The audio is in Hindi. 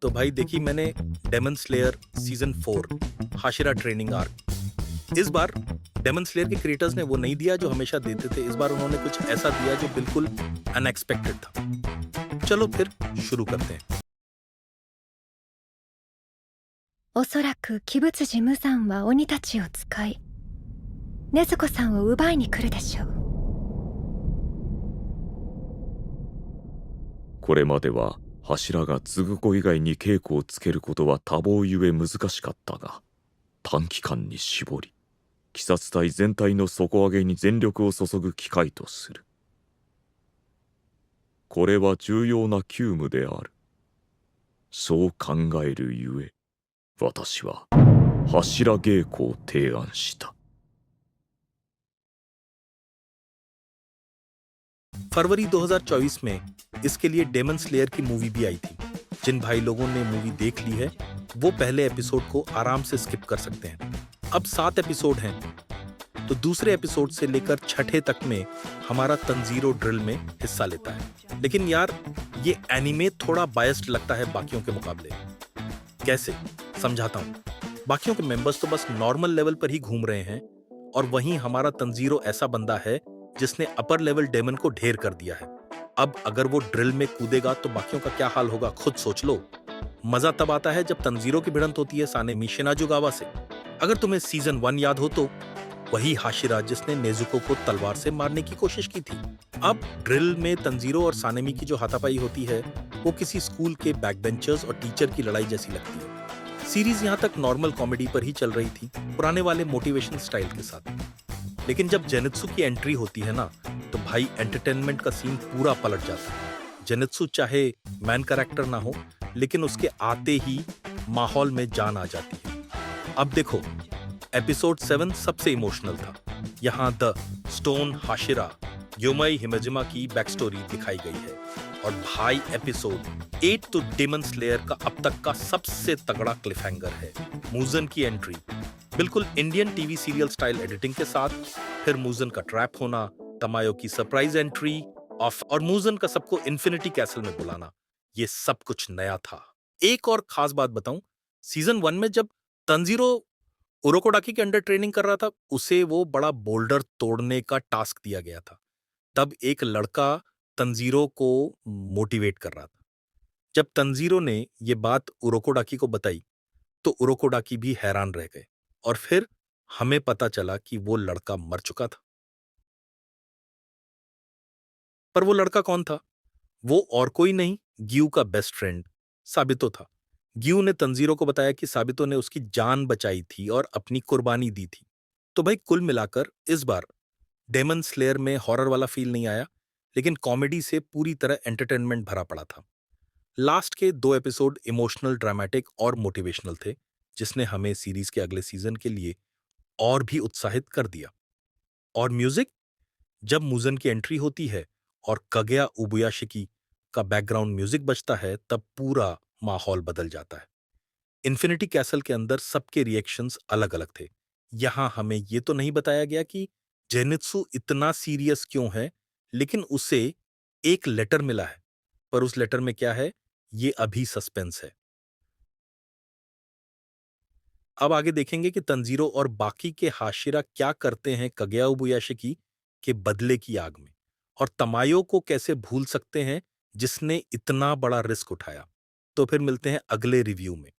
तो भाई देखी मैंने Demon Slayer season 4 Hashira training arc. इस बार डेमन स्लेयर के क्रिएटर्स ने वो नहीं दिया जो हमेशा देते थे। इस बार उन्होंने कुछ ऐसा दिया जो बिल्कुल अनएक्सपेक्टेड था। चलो फिर शुरू करते हैं। おそらく鬼物寺無惨は鬼たちを使い禰豆子さんを奪いに来るでしょう。これまでは柱が継ぐ子以外に稽古をつけることは多忙ゆえ難しかったが、短期間に絞り鬼殺隊全体の底上げに全力を注ぐ機会とする。これは重要な急務である。そう考えるゆえ私は柱稽古を提案した。फरवरी 2024 में इसके लिए डेमन स्लेयर की मूवी भी आई थी। जिन भाई लोगों ने मूवी देख ली है वो पहले एपिसोड को आराम से स्किप कर सकते हैं। अब 7 एपिसोड हैं, तो दूसरे एपिसोड से लेकर छठे तक में हमारा तंजीरो ड्रिल में हिस्सा लेता है। लेकिन यार ये एनिमे थोड़ा बायस्ड लगता है बाकियों के मुकाबले। कैसे समझाता हूँ। बाकियों के मेंबर्स तो बस नॉर्मल लेवल पर ही घूम रहे हैं और वहीं हमारा तंजीरो ऐसा बंदा है जिसने अपर लेवल डेमन को ढेर कर दिया है। अब अगर वो ड्रिल में कूदेगा तो बाकियों का क्या हाल होगा खुद सोच लो। मजा तब आता है जब तंजीरो की भिड़ंत होती है सानेमी शिनाजुगावा से। अगर तुम्हें सीजन 1 याद हो तो वही हाशिरा जिसने नेजुको को तलवार से मारने की कोशिश की थी। अब ड्रिल में तंजीरो और सानेमी की जो हाथापाई होती है वो किसी स्कूल के बैकबेंचर्स और टीचर की लड़ाई जैसी लगती है। सीरीज यहाँ तक नॉर्मल कॉमेडी पर ही चल रही थी, पुराने वाले मोटिवेशन स्टाइल के साथ। लेकिन जब जेनित्सु की एंट्री होती है ना तो भाई एंटरटेनमेंट का सीन पूरा पलट जाता है। जेनित्सु चाहे मैन कैरेक्टर ना हो लेकिन उसके आते ही माहौल में जान आ जाती है। अब देखो एपिसोड 7 सबसे इमोशनल था। यहाँ द स्टोन हाशिरा योमई हिमेजिमा की बैक स्टोरी दिखाई गई है। और भाई एपिसोड 8 तो डेमन स्लेयर का अब तक का सबसे तगड़ा क्लिफहैंगर है। मूजन की एंट्री बिल्कुल Indian TV serial style editing के साथ, फिर मूजन का ट्रैप होना, तमायो की सरप्राइज एंट्री ऑफ और मूजन का सबको इन्फिनिटी कैसल में बुलाना, ये सब कुछ नया था। एक और खास बात बताऊं, सीजन 1 में जब तंजीरो उरोकोडाकी के अंडर ट्रेनिंग कर रहा था उसे वो बड़ा बोल्डर तोड़ने का टास्क दिया गया था। तब एक लड़का तंजीरो को मोटिवेट कर रहा था। जब तंजीरो ने ये बात उरोकोडाकी को बताई तो उरोकोडाकी भी हैरान रह गए और फिर हमें पता चला कि वो लड़का मर चुका था। पर वो लड़का कौन था? वो और कोई नहीं, ग्यू का बेस्ट फ्रेंड साबितो था। ग्यू ने तंजीरो को बताया कि साबितो ने उसकी जान बचाई थी और अपनी कुर्बानी दी थी। तो भाई कुल मिलाकर इस बार डेमन स्लेयर में हॉरर वाला फील नहीं आया, लेकिन कॉमेडी से पूरी तरह एंटरटेनमेंट भरा पड़ा था। लास्ट के 2 एपिसोड इमोशनल, ड्रामेटिक और मोटिवेशनल थे, जिसने हमें सीरीज के अगले सीजन के लिए और भी उत्साहित कर दिया। और म्यूजिक, जब मूजन की एंट्री होती है और कगया उबुयाशिकी का बैकग्राउंड म्यूजिक बजता है तब पूरा माहौल बदल जाता है। इन्फिनिटी कैसल के अंदर सबके रिएक्शंस अलग अलग थे। यहां हमें यह तो नहीं बताया गया कि जेनित्सु इतना सीरियस क्यों है, लेकिन उसे एक लेटर मिला है, पर उस लेटर में क्या है ये अभी सस्पेंस है। अब आगे देखेंगे कि तंजीरो और बाकी के हाशिरा क्या करते हैं कगया उबुयाशिकी के बदले की आग में, और तमायो को कैसे भूल सकते हैं जिसने इतना बड़ा रिस्क उठाया। तो फिर मिलते हैं अगले रिव्यू में।